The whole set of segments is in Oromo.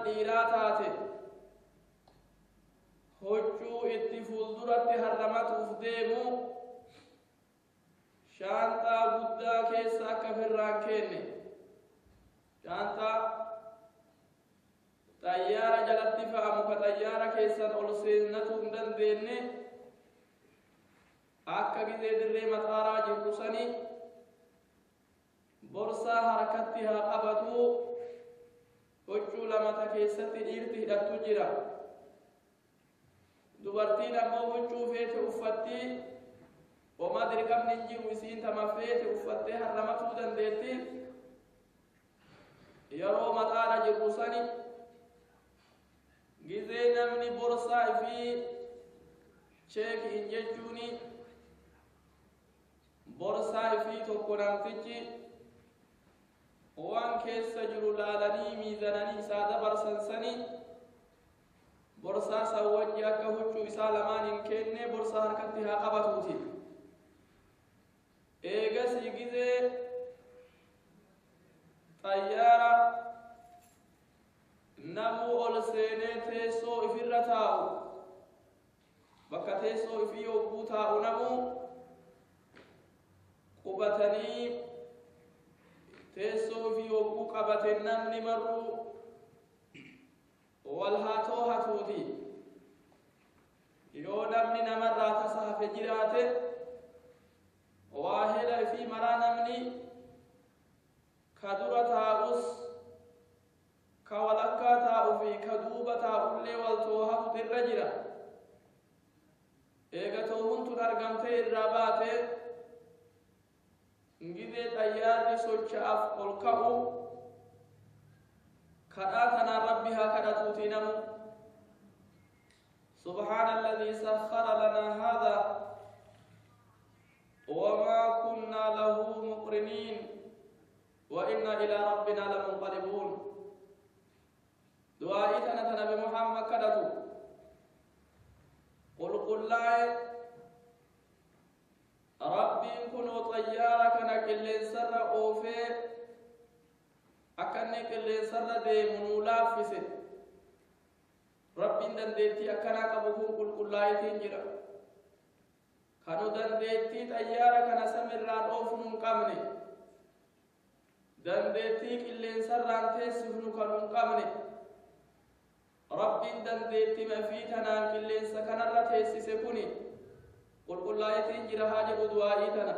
إيراتات هجو اتفول درت هرمت افديمو شانتا بودا كيسا كفران كيني شانتا طيارة جلت فامو كطيارة كيسا أولسينتو مدن ديني أكا جزي دري مطارا جبوساني برسا حركتها قبطو هجو لما تكيسا تجيرتي هدتو جرا dubartiin ammoo huccuu feete uffattee homaa dirqamni hin jiru isiin tama feete uffattee harramatuu dandeetti yeroo mataara jirru sani gizee namni borsaa fi cheeki hin jechuuni borsaa fi tokko namtichi waan keessa jiru laalanii miizananii isaa dabarsan sani borsaa sawwajji akka huccuu isaa lamaan hin kenne borsaa harkatti haa qabatuuti eegasii gizee xayyaara namuu ol seenee teessoo ifirra taa'u bakka teessoo ifii yogguu taa'u namuu qubatanii teessoo ifii yogguu qabate namni marruu والهاتو هاتوتي yoo namni namarraa tasaafe jiraate waa hela fi maraa namni ka dura taa'us ka walakkaa taa'u fi ka duuba taa'ullee wal toohatu irra jira eega toohuntun argamtee irraa baate ngidee xayyaarri socha'aaf ol ka'u كداتنا ربها كداتوتي نمو سبحان الذي سخر لنا هذا وما كنا له مقرنين وإنا إلى ربنا لمنقلبون دعائتنا تنبي محمد كداتو قل لا ربي كنوا طيارك نكلين سر أوفي akkanne qilleensarra deemu laaffise rabbiin dandeettii akkanaa qabu kun qulqullaa'itiin jira kanu dandeettii xayyaara kana samirraa dhoofnu hin qabne dandeettii qilleensarraan teessifnu kanu hin qabne rabbiin dandeettii mafii tanaan qilleensa kanarra teessise kuni qulqullaa'itiin jira haa jedhu du'aa'ii tana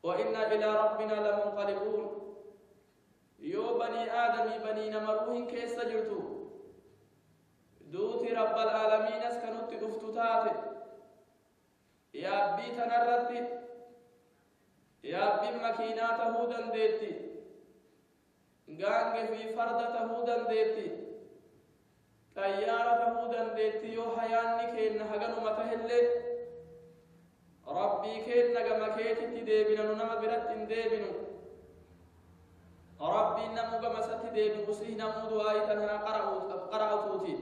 wa inna ilaa rabbinaa lamunqalibuun yoo banii aadamii banii namaruuhin keessa jirtu duuti rabbal aalamiinas kanutti dhuftu taate yaabbii tanarratti yaabbiin makiinaa tahuu dandeetti gaange fi farda tahuu dandeetti xayyaara tahuu dandeetti yoo hayaanni keenna haganuma tahillee rabbii keenna gama keetitti deebinanu nama biratti hin deebinu ربي نمو كما ستدي بقصيه نمو دعائتنا قرأتوتي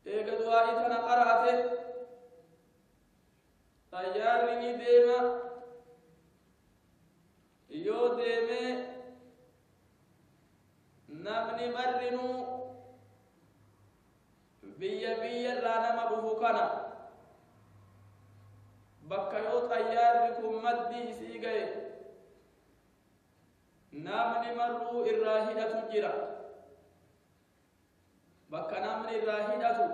إيقا دعائتنا قرأته طيارني ديما يو ديمي نمني مرنو بيا لا نمدفو كنا بكا يو طياركم مدي سيقاي namni marruu irraa hidhatu jira bakka namni irraa hidhatu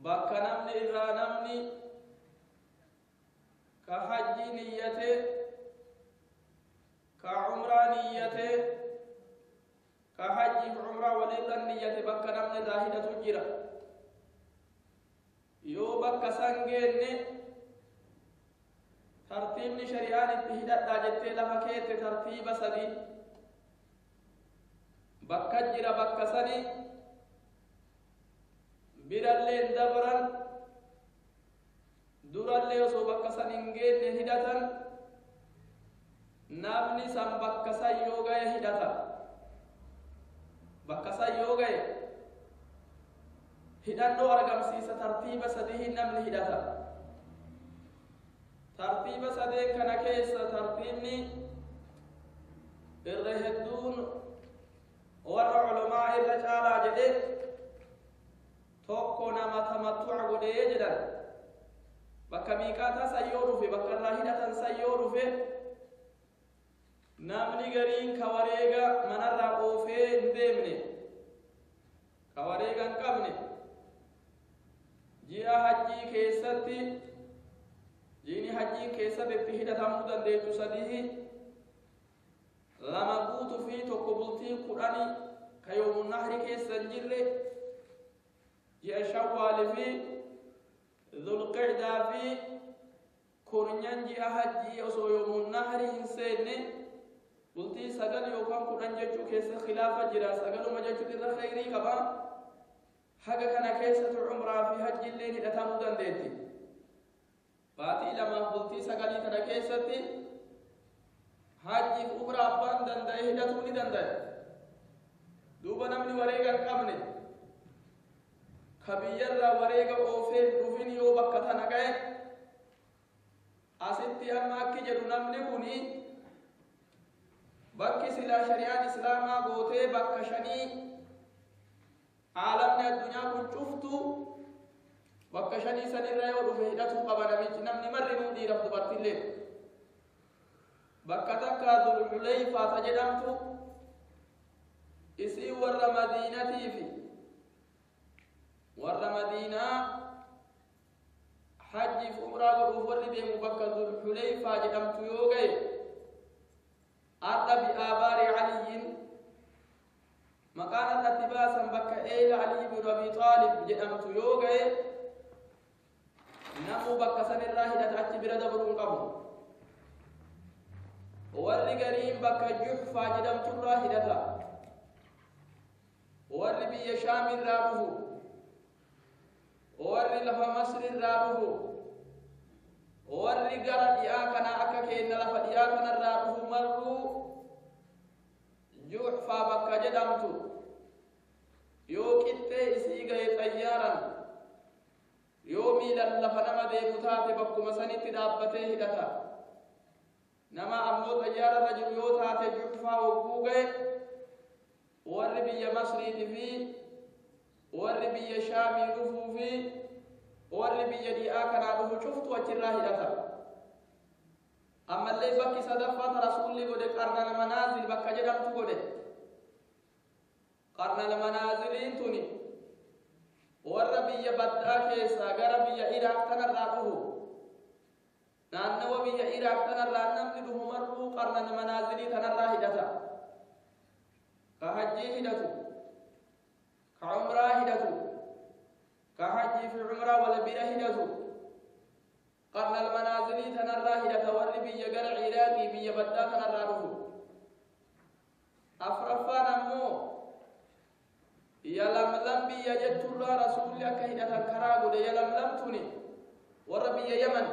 bakka namni irraa namni ka hajji niyyate ka umraa niyyate ka hajji umraa walirra niyyate bakka namni irraa hidhatu jira yoo bakka san geenne ترتيبني شريان التهداد داجتي لفا كيت ترتيب سدي بكجر بكسني برالين دبران durallee osoo bakka san hin geenne hidhatan namni san bakka san yoo gaye hidhata bakka san yoo gaye hidhannoo argamsiisa tartiiba sadihin namni hidhata tartiiba sadeen kana keessa tartiibni الرهدون ورع علماء الرجال جديد توكو نما تمتع قدي جدا بكا ميقاتا سيورو في بكا راهدة سيورو في نامني غرين كواريغا منر قوفي ندمني كواريغا قبني جيا حجي كيستي جيني حجي كيست اتهدة تمودا ديتو سديه لما قوت في تقبلتي قراني كيوم النحر كيسا جري جاء شوال في ذو القعدة في كورنيان جاء حجي أسو يوم النحر إنسان قلتي سقل يوكام قران جاء كيسا خلافة جرا سقل ما جاء ترى خيري كبا حقا كان كيسة عمره في حج اللين لتمودا ديتي باتي لما قلتي سقلي ترى كيستي حاجي عمره أبان دنداي هدتوني دنداي دوبا نمني وريغا قبني خبير لا وريغا اوفين دوفين يو بكتا نغاي اسيتي اما كي جدو نمني كوني بكي سلا شريعه اسلاما غوتي بكشني عالمنا الدنيا كن شفتو بكشني سنيرا يو دوفي هدتو قبنا ميج نمني مرنو دي رفض برتلين بكتك ذو الحليفة تجدمت إسي ور مدينتي في ور مدينة حج في عمره ور ديم بكة ذو الحليفة جدمت يوغي أرد بآبار علي مكان الاتباسا بكة إيل علي بن أبي طالب جدمت يوغي نمو بكة سن الراهدة أجبر دبرون قبل warri gariin bakka juhfaa jedhamturraa hidhata warri biyya shaamirraa dhufu warri lafa masrirraa dhufu warri gara dhi'aa kanaa akka keenna lafa dhi'aa kanarraa dhufu marruu juhfaa bakka jedhamtu yoo qixxee isii gahe xayyaaran yoo miilan lafa nama deemu taate bakkuma sanitti dhaabbatee hidhata نما أمو تجارة رجل يوتا تجفا وقوغي وربي مصري في وربي شامي رفو في وربي يدي آكنا رفو شفت وجراه لتا أما اللي بكي صدفة رسول لي قد قرن المنازل بكا جدم تقول قرن المنازل انتني وربي يبدأ كيسا غربي إراق تنرى naannawa biyya Iraaq tanarraa namni dhufu marruu qarna manaazilii tanarraa hidhata ka hajjii hidhatu ka umraa hidhatu ka hajjii fi umraa wal bira hidhatu qarna manaazilii tanarraa hidhata warri biyya gara Iraaqii biyya baddaa tanarraa dhufu afraffaan ammoo yalamlam biyya jetturraa rasuulli akka hidhatan karaa godhe yalamlamtuni warra biyya Yaman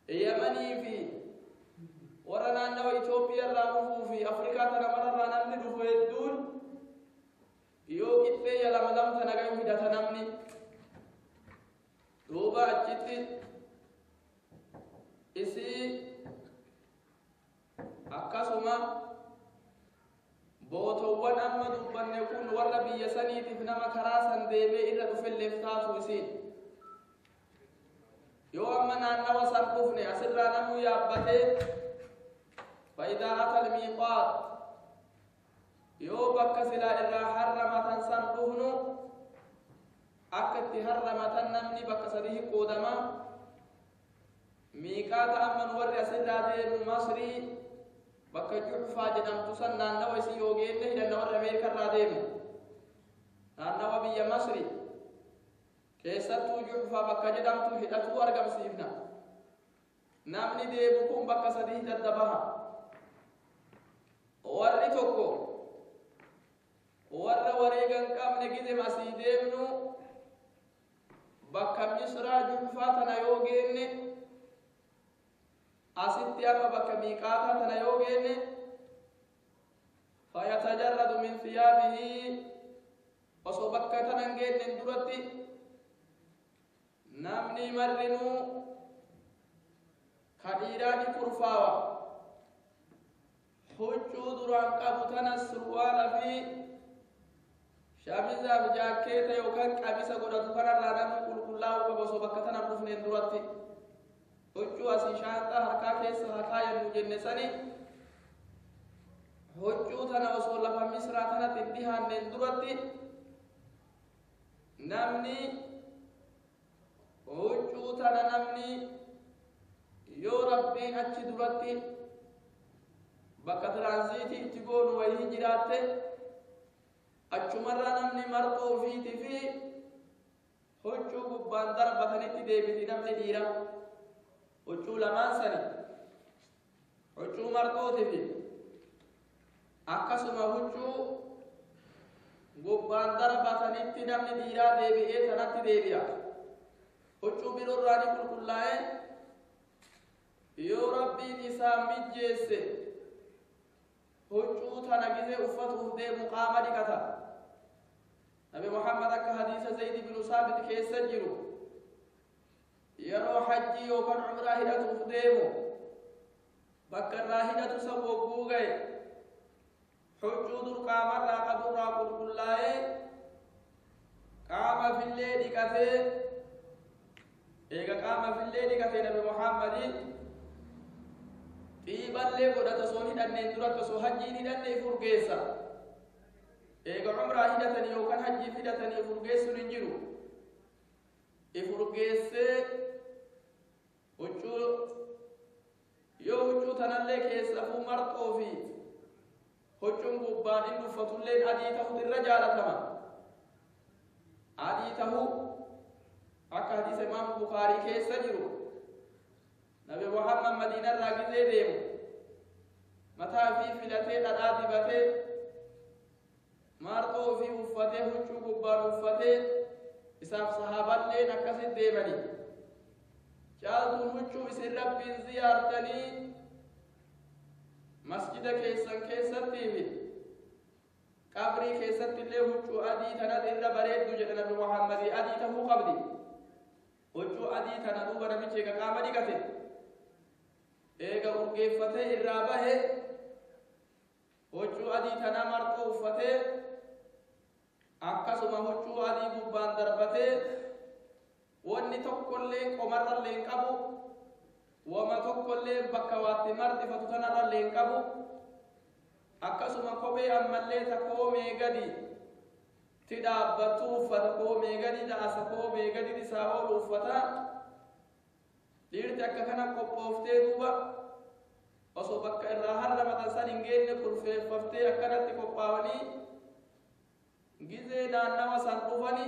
يمني في ورنا أنه إثيوبيا رافو في أفريقيا تنمر رانم ندفو الدول يوكيت في يلا مدام تناغي في دتنمني دوبا أجيت إسي أكاسوما بوتوان أما دبان يكون ورى بيساني تفنما كراسا ديبي إلا دفل لفتات وسين يو أمنا أنه سنقفني أسر نمو يابته فإذا أتى الميقات يو بك سلا إرى حرمة سنقفنو أكت حرمة نمني بك سريه قودما ميقات أمن ورى أسر دين مصري بك جحفا جدام تسنى أنه سيوغين لأن ورى أمريكا راديم أنه بي مصري keessattuu juhfaa bakka jedhamtu hidhatuu argamsiifna namni deemu kun bakka sadii daddabaha warri tokko warra wareegan qabne gizem asii deemnu bakka misraa juhfaa tana yoo geenne asitti amma bakka miiqaataa tana yoo geenne fayatajarradu min thiyaabihi osoo bakka tanan geennen duratti namni marrinuu kadhiiraani kurfaawa huccuu duraan qabu tana surwaala fi shaamiza fi jaakkeeta yookaan qamisa godhatu kanarraa namni qulqullaa'uu qaba osoo bakka tana dhufneen duratti huccuu asii shaanxaa harkaa keessa haa kaayannu jenne sani huccuu tana osoo lafa misraa tanatti hin dhihaanneen duratti namni huccuu tana namni yoo rabbiin achi duratti bakka tiraanziitii itti goonu wayii jiraatte achumarraa namni marxoo ofiitii fi huccuu gubbaan darbatanitti deebiti namni dhiira huccuu lamaan sani huccuu marxootii fi akkasuma huccuu gubbaan darbatanitti namni dhiiraa deebi'ee tanatti deebi'a huccuu biroorraa ni qulqullaa'e yoo rabbiin isaa mijjeesse huccuu tana gisee uffatuuf deemu qaama dhiqata nabi muhammad akka hadiisa zayd ibnu saabit keessa jiru yeroo hajjii yookaan umraa hidhatuuf deemu bakka irraa hidhatu san wogguu ga'e huccuu dur qaamarraa qaburraa qulqullaa'ee qaama fillee dhiqatee eega qaama fillee dhiqatee nabi muhammadii xiiballee godhata osoo hidhanneen duratti osoo hajjiin hidhannee furgeessa eega umraa hidhatanii yookaan hajjii hidhatanii furgeessuun hin jiru ifurgeessee huccuu yoo huccuu tanallee keessafuu marxoo fi huccuun gubbaan inni uffatulleen adii ta'uu irra jaalatama adii ta'uu akka hadiisa imaam bukaarii keessa jiru nabi muhammad madiinarraa gisee deemu mataa fi filatee dhadhaa dibatee marxoo fi uffatee huccuu gubbaan uffatee isaaf sahaaballeen akkasit deemanii caaltuun huccuu isin rabbiin ziyaartanii masjida keessan keessattii fi qabrii keessatti illee huccuu adii tanat irra bareeddu jedhe nabi muhammadii adii tahuu qabdi huccuu adii tana duuba namichi eega qaama dhiqate eega urgeeffatee irraa bahe huccuu adii tana marxoo uffatee akkasuma huccuu adii gubbaan darbatee wanni tokkollee qomarrallee hin qabu wama tokkollee bakka waatti marxifatu tanarrallee hin qabu akkasuma kophee ammallee ta koomee gadi ti dhaabbattu uffata koomee gadi da'asa koomee gadi isaa oolu uffata dhiirti akka kana qophooftee duuba osoo bakka irraa harramatan san hin geenne kurfeeffaftee akkanatti qophaawanii gizee naannawa san dhufani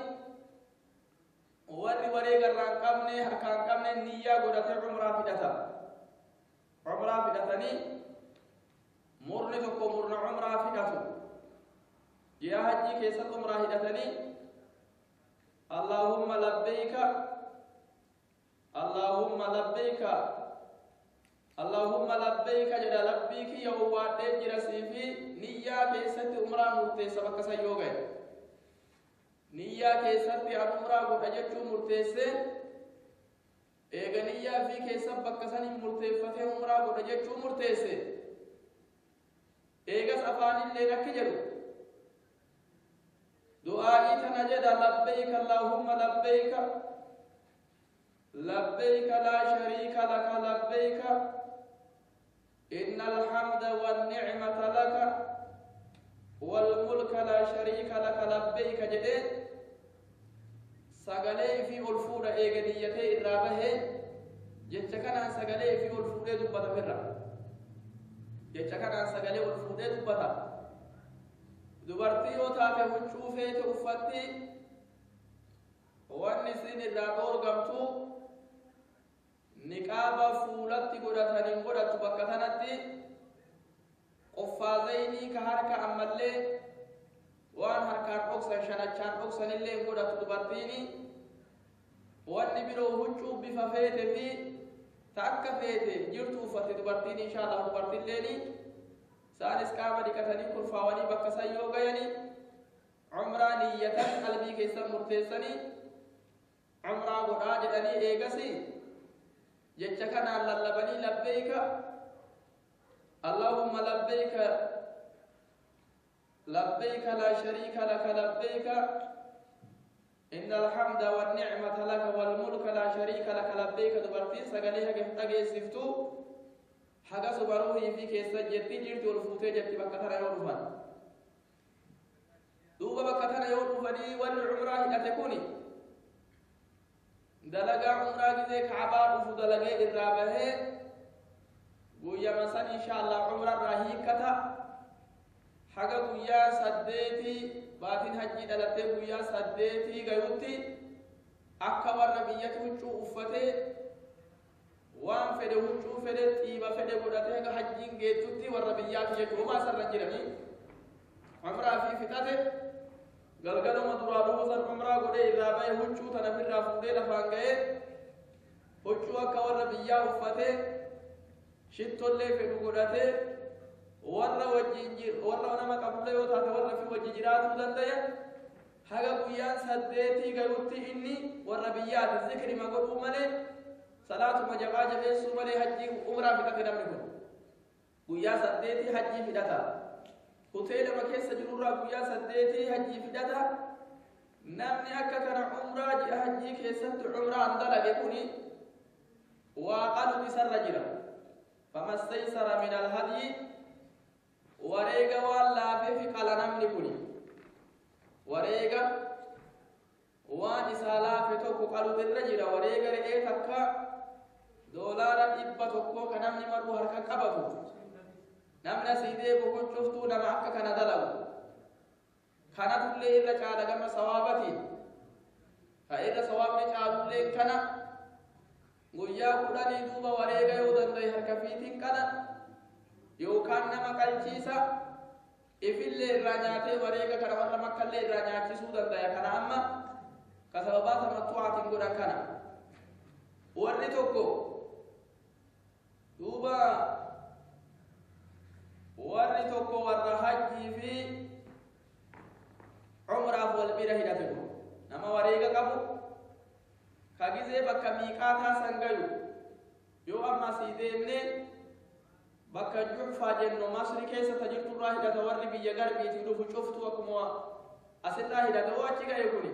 warri wareegarraa hin qabne harkaa hin qabne niyyaa godhatee umraa fidhatanii murni tokko murna umraa fidhatu ji'a hajjii keessatti umraa hidhatanii allahumma labbayka allahumma labbayka allahumma labbayka jedha labbii kiyya owwaadhee jira siifi niyyaa keessatti umraa murteessa bakka san yoo ga'e niyyaa keessatti an umraa godha jechuu murteesse eega niyyaa fi keessa bakka saniin murteeffatee umraa godha jechuu murteesse eegas afaanillee akki jedhu du'aa'ii tana jedha labbayka allahumma labbayka labbayka laa shariika laka labbayka inna alhamda wanni'mata laka والملك لا شريك لك لبيك جدين سغلي في الفور ايغنيته الرابه جچكنا سغلي في الفور دبتا فرا جچكنا سغلي الفور دبتا دبرتي وتاته وچوفه توفتي واني سين الرادور غمتو نقابا فولتي غدتني غدت بكتنتي قفازيني كهركا أمالي وان هركا أكسن شنچان أكسن اللي انقودة تدبرتيني واني برو هجو بفافيت في تأكا فيت جرتو فتدبرتيني إن شاء الله دبرتين ليني سانس كاما دكتني كرفاواني بكسا يوغيني عمراني يتن قلبي كيسا مرتسني عمرا قدا جدني إيغسي جچكنا للبني لبيك اللهم لبيك لبيك لا شريك لك لبيك إن الحمد والنعمة لك والملك لا شريك لك لبيك دبرتين سقاليها كيف تجسفتو حاجة سبروه في كيس جدي جرت والفوتة جدي بكتنا يوم دوبا بكتنا يوم فني والعمرة هنا تكوني دلقا عمرة جزء كعبار وفدلقا الرابه ويا مثلا إن شاء الله عمرة راهي كتا حاجة ويا سديتي باتين حجي دلته ويا سديتي غيوتي أكبر نبيك وجو أفتة وان فده وجو فده تيبا فده قدرته كحجين جيتوتي والربيات يجوا ما سر رجلني عمرة في فتاته قالوا مدرا روزا عمرة قد إرابة وجو تنفر رافضه لفانجه وجو أكبر نبيا أفتة شتو اللي في قدرته warra wajjin warra nama qabla yoo taate warra fi wajji jiraatu dandaya haga guyyaan saddeetii galutti inni warra biyyaati zikri ma godhuu malee salaatu majabaa jabeessuu malee hajjii umraa fidhate namni kun guyyaa saddeetii hajjii fidhata hoteelama keessa jirurraa guyyaa saddeetii hajjii fidhata namni akka kana umraa ji'a hajjii keessatti umraan dalage kuni waa qalu isarra jira famastaysara min alhadyi wareega waan laafee fi qala namni kuni wareega waan isaa laafe tokko qaluutirra jira wareega re'ee takka doolaara 100 ka namni maruu harka qabatu namni asii deemu kun cuftuu nama akka kana dalagu kanatullee irra caala gama sawaabatiin ka irra sawaabni caalullee kana guyyaa 10 duuba wareega yoo danda'e harka fiitiin kana yookaan nama qalchiisa ifillee irraa nyaatee wareega kana warra makkallee irraa nyaachisuu dandaya kana amma ka sababaa tamattu'aatiin godhan kana warri tokko duuba warri tokko warra hajjii fi umraaf wal bira hidhate kun nama wareega qabu ka gizee bakka miiqaataa san gayu yoo amma sii deemnee bakka juufaa jennu masri keessa tajirturraa hidhata warri biyya garbiitii dhufu cuftu akkuma asirraa hidhata oo achi gahe kuni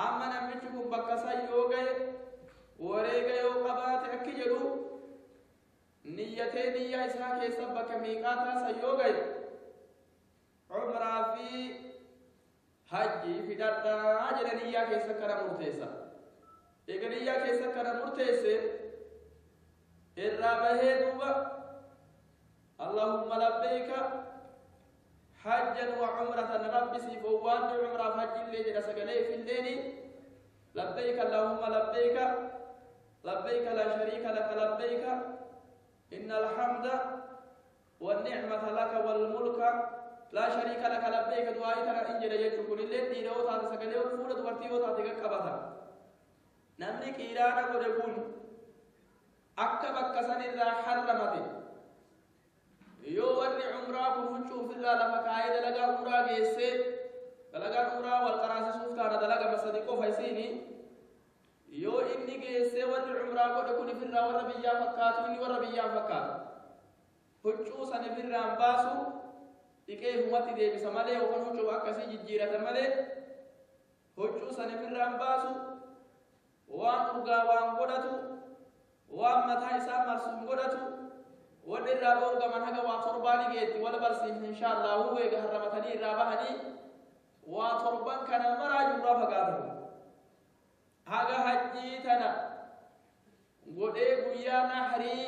amma namichi kun bakka san yoo gahe wareega yoo qabaate akki jedhu niyyatee niyyaa isaa keessa bakka miiqaataa san yoo gahe umraa fi hajjii fidhadhaa jedhe niyyaa keessa kana murteessa eega niyyaa keessa kana murteesse الرابه دوبا اللهم لبيك حجا وعمرة ربي سيفوان عمرة حج اللي جدا سقلي في الليل لبيك اللهم لبيك لبيك لا شريك لك لبيك إن الحمد والنعمة لك والملك لا شريك لك لبيك دعائي ترى إنجل يجوكو الليل دي رو تاتي سقلي وفولة ورتي وتاتي كبتا نملك إيرانا قدبون akka bakka sanirraa harramate yoo warri umraa kun huccuu ofirraa lafa kaayee dalagaa umraa geessee dalagaan umraa wal qaraasisuuf taana dalaga masadi qofa isiini yoo inni geessee warri umraa godhe kun ifirraa warra biyyaa fakkaatu inni warra biyyaa fakkaatu huccuu san ifirraan baasu dhiqee humatti deebisa malee yookaan huccuu akkasii jijjiirata malee huccuu san ifirraan baasu waan urgaa waan godhatu waan mataa isaa marsuun godhatu wan irraa dhoorgaman haga waa torbaani geetti wal barsiifne inshaallah eega harramatanii irraa bahanii waa torban kana maraa jirraa fagaatatu haga hajjii tana godhee guyyaa nahrii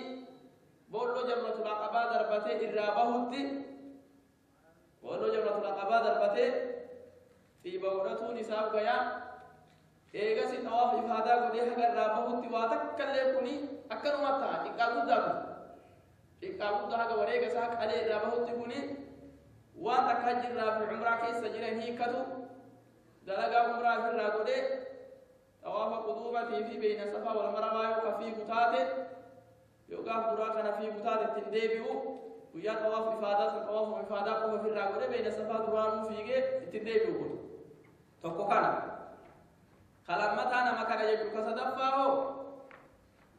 bollo jamratul aqabaa darbatee irraa bahutti bollo jamratul aqabaa darbatee xiiba godhatuun isaaf gayaa eegasi tawaaf ifaadaa godhee haga irraa bahutti waa takkallee kuni akkanuma ta'a xiqqaa guddaa kun xiqqaa guddaa haga wareega isaa qalee irraa bahutti kuni waan takka jirraa fi umraa keessa jiran hiikatu dalagaa umraa ofirraa godhee tawaafa quduubatii fi beeyna safaa wal marabaa yoo ka fiigu taate yoo gaaf duraa kana fiigu taate ittiin deebi'u guyyaa tawaaf ifaadaa san tawaafuma ifaadaa qofa ofirraa godhee beeyna safaa duraanuu fiigee ittiin deebi'u kun tokko kana kalammataa nama kana jechuu ka sadaffaa hoo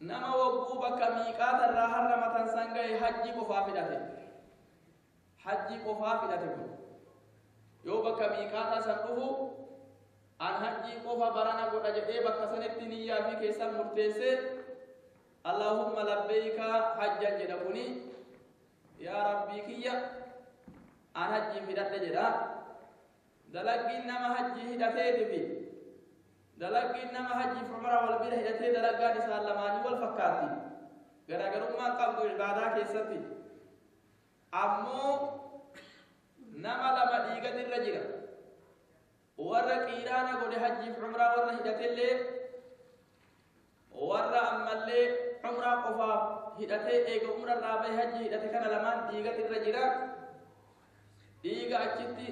nama wagguu bakka miiqaata irraa har'a matan san gahe hajji qofaa fidhate kun yoo bakka miiqaata san dhufu an hajji qofa barana godha jedhee bakka sanitti niyyaa fi keessan murteesse allahumma labbeeyka hajjan jedha kuni yaa rabbii kiyya an hajji fidhadhe jedha dalaggiin nama hajji hidhateetifi dalaggiin nama hajji umra wal bira hidhatee dalaggaan isaan lamaanii wal fakkaatti garaagarummaan qabdu ibaadaa keessatti ammoo nama lama dhiigatirra jira warra qiiraana godhe hajji umraa warra hidhateillee warra ammallee umraa qofaaf hidhatee eega umrarraa bahe hajji hidhate kana lamaan dhiigatirra jira dhiiga achitti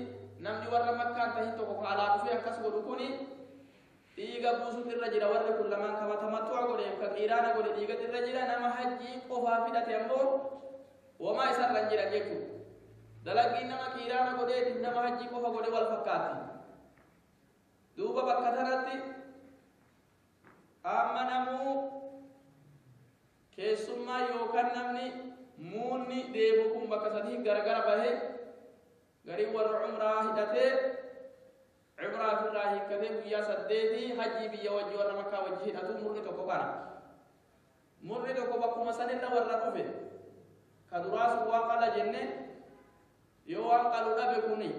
namni warra makkaan tahin tokko kaalaa dhufee akkas godhu kuni dhiiga buusutirra jira warri kun lamaan kamatamattu'a godhe ka qiiraana godhe dhiigatirra jira nama hajjii qofaaf hidhate ammoo wamaa isarra hin jiran jechuudha dalaggiin nama qiiraana godheetiin nama hajjii qofa godhe wal fakkaatti duuba bakka tanatti amma namuu keessummaa yookaan namni muunni deebu kun bakka sadii garagara bahe garii warra umraa hidhatee umraa ofirraa hiikkatee guyyaa 8 hajjii biyya wajji warra makkaa wajji hidhatu murni tokko kana murni tokko bakkuma sanirra warra dhufe ka duraasu waan qala jenne yoo waan qalu dhabe kuni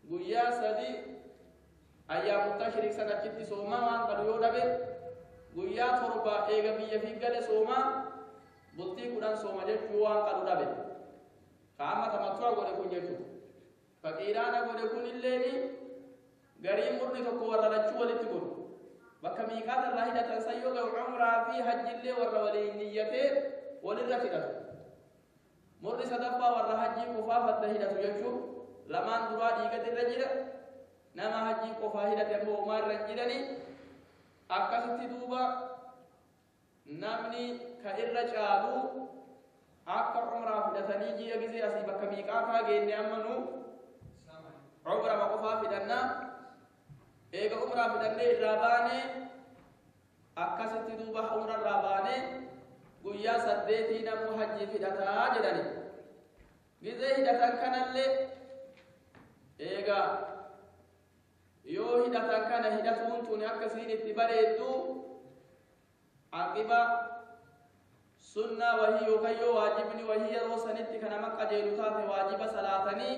guyyaa 3 ayyaamu tashriik san achitti soomaa waan qalu yoo dhabe guyyaa 7 eega biyya fi gale soomaa bultii 10 sooma jechuu waan qalu dhabe kaama tamattu'a godhe kun jechuudha faqiiraana godhe kun illeeni garii murni tokko warra lachuu walitti godhu bakka miiqaata irraa hidhatan san yoo ga'u umraa fi hajjillee warra waliin niyyatee walirra hidhatu murni sadaffaa warra hajjii qofaa fadda hidhatu jechuu lamaan duraa dhiigatirra jira nama hajjii qofaa hidhate ammoo homaa irra jirani akkasitti duuba namni ka irra caalu akka umraa fidhatanii ji'a gisee asii bakka miiqaataa geenne ammanu umrama qofaa fidhannaa eega umraa fidhannee irraa baane akkasitti duuba umrarraa baane guyyaa 8 namuu hajjii fidhataa jedhani gisee hidhatan kanallee eega yoo hidhatan kana hidhatuun tuni akkasiin itti bareeddu aqiba sunnaa wahii yookaan yoo waajibni wahii yeroo sanitti kana qajeelu taate waajiba salaatanii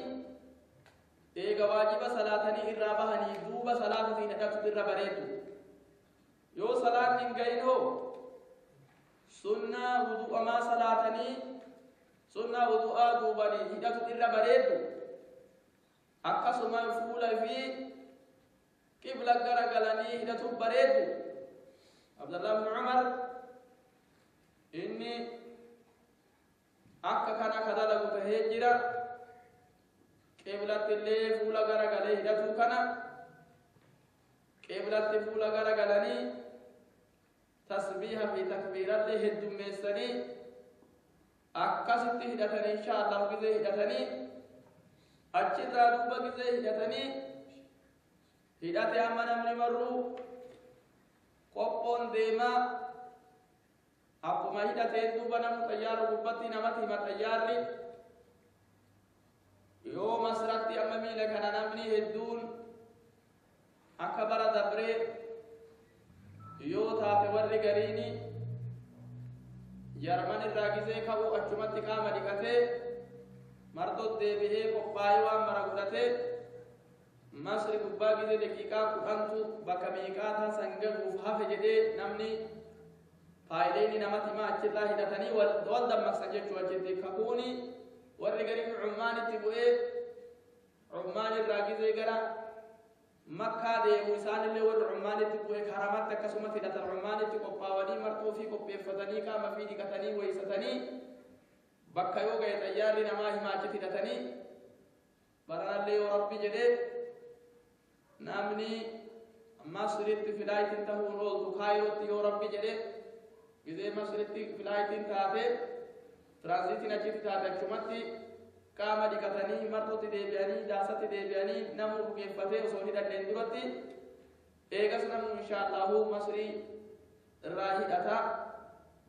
eega waajiba salaatanii irraa bahanii duuba salaatatiin hidhatu irra bareedu yoo salaatni hin gahin hoo sunnaa wudu'amaa salaatanii sunnaa wudu'aa duubanii hidhatu irra bareedu akkasuma fuula fi qibla garagalanii hidhatu bareedu Abdullah ibn Umar inni akka kana kadalagu tahee jira qiblatti illee fuula garagalee hidhatu kana qiblatti fuula garagalanii tasbiiha fi takbiirallee heddummeessanii akkasitti hidhatanii inshaallah gisee hidhatanii achirraa duuba gisee hidhatanii hidhate amma namni marruu qophoon deemaa akkuma hidhateen duuba namu xayyaara gubbatti namatti hima xayyaarri yoo masratti amma miila kana namni hedduun akka bara dabree yoo taate warri gariini jarman irraa gisee qabu achumatti qaama dhiqatee martot deebi'ee qophaa'ee waan mara godhatee masri gubbaa gisee daqiiqaa 10tu bakka miiqaataa sangaguuf hafe jedhee namni faayileeni namatti himaa achirraa hidhatanii wal dammaqsan jechuu achitti kakuuni warri gariin cummaanitti bu'ee cummaan irraa gisee gara makkaa deemu isaanillee warri cummaanitti bu'ee karamatti akkasuma hidhatan cummaanitti qophaawanii martuu fi qopheeffatanii qaama fi dhiqatanii weeysatanii bakka yoo ga'e xayyaarri namaa himaa achitti hidhatanii baranallee yoo rabbi jedhee namni masritti filaayitiin tahuun ooltu kaayirootti yoo rabbi jedhee gisee masritti filaayitiin taate tiraanziitiin achitti taate achumatti qaama dhiqatanii martuutti deebi'anii daasatti deebi'anii namuu bukeeffatee osoo hidhanneen duratti eegas namuu inshaallahu masrii الراهدة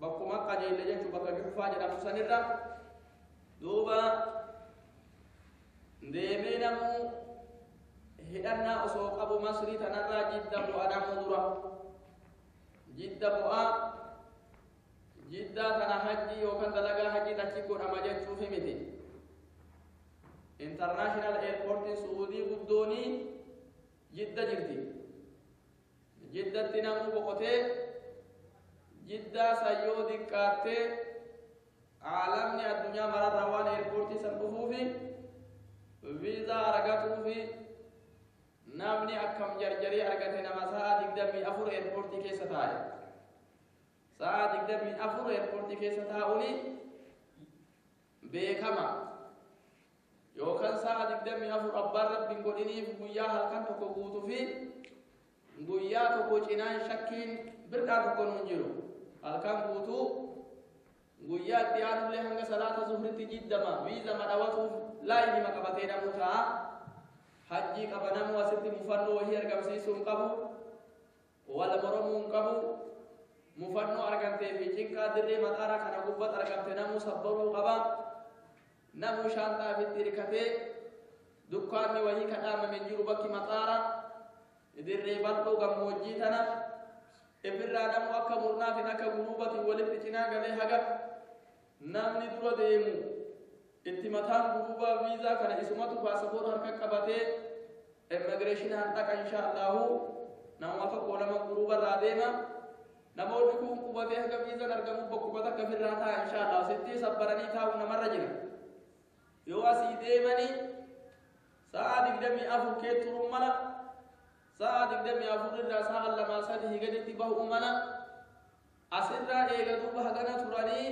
بكما قجيل جيش بك جحفا جرام سنرا دوبا ديمينمو هدنا أسوق أبو مصري تنرى جدة بؤنا مدرة جدة بؤا جدة تنا حجي وكان دلقا حجي تشكون أما جيت شوفي متي انترناشنال ايربورت سعودي بدوني جدة جرتي جدة تنمو بقوتي جدة سيو دكاتي عالمني الدنيا مرة روان ايربورتي سنبفوفي فيزا أرغتوفي نامني أكم جرجري أرغتي نما ساعة دقدمي أفور ايربورتي كيسا تاي ساعة دقدمي أفور ايربورتي كيسا تاوني بيكما يوكان ساعة دقدمي أفور أبار رب قديني في قويا هلكان تكو قوتو في قويا تكو چنان شكين بردا تكو ننجلو هلكان قوتو قويا ديانو لي هنگا صلاة ظهر تجدما ويزا مدواتو لا إني مكبتين موتا حجي قبنام واسط مفنو وهي أرقم سيسون قبو والمرمون قبو مفنو أرقم تيفي جنكا دري مطارا كان قبط أرقم تنمو صبرو قبا نمو شانتا في التركته دكاني وهي كدام من جربك مطارا دري بلو قموجي تنا إبرا نمو أكا مرنا في نكا قلوبة ولبتنا قلي حقا نمني درو ديمو اتمتان قلوبة فيزا كان اسمتو باسبور هركا قبته immigration hanta kan inshaallah nama tokko nama guruba raadema namoonni kun qubate haga visa argamu bokkubata kafirrata inshaallah sitti sabbarani taa'u namarra jira yoo asii deemani sa'a digdami afur kee turun mala sa'a digdami afur irraa sa'a lamaa sadii gaditti bahu mala asirraa eega duuba hagana turanii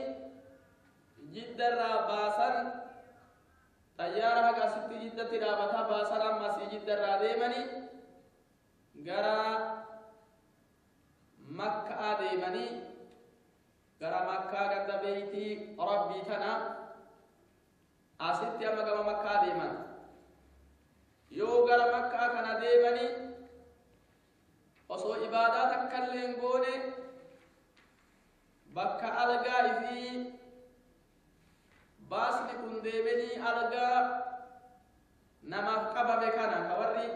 jiddarraa baasan طيارة هكا ستي جدة تلابتها باسرا مسجد الراديمني غرا مكة ديمني غرا مكة قد بيتي ربي تنا أستي أما غرا مكة ديمن يو غرا مكة كان ديمني وصو إباداتك كلين قولي بكة ألقى في baasni kun deemanii algaa namaaf qabame kana ka warri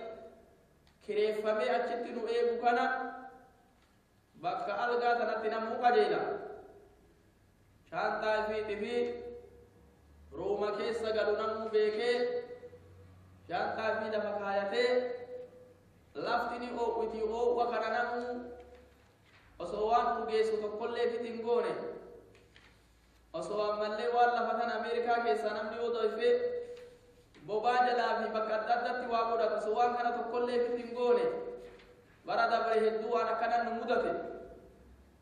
kireeffamee achitti nu eegu kana bakka algaa sanatti namuu qajeela shaantaa ifiiti fi ruuma keessa galu namuu beekee shaantaa ifii lafa kaayatee laftini oo'uti oo'uwa kana namuu osoo waan urgeessu tokkollee fitin goone osoo ammallee waan lafatan Ameerikaa keessaa namni yoo doyfee bobaa jalaa fi bakka adda addaatti waa godhatu osoo waan kana tokkollee fitin goone bara dabre hedduu waan akkanan nu mudate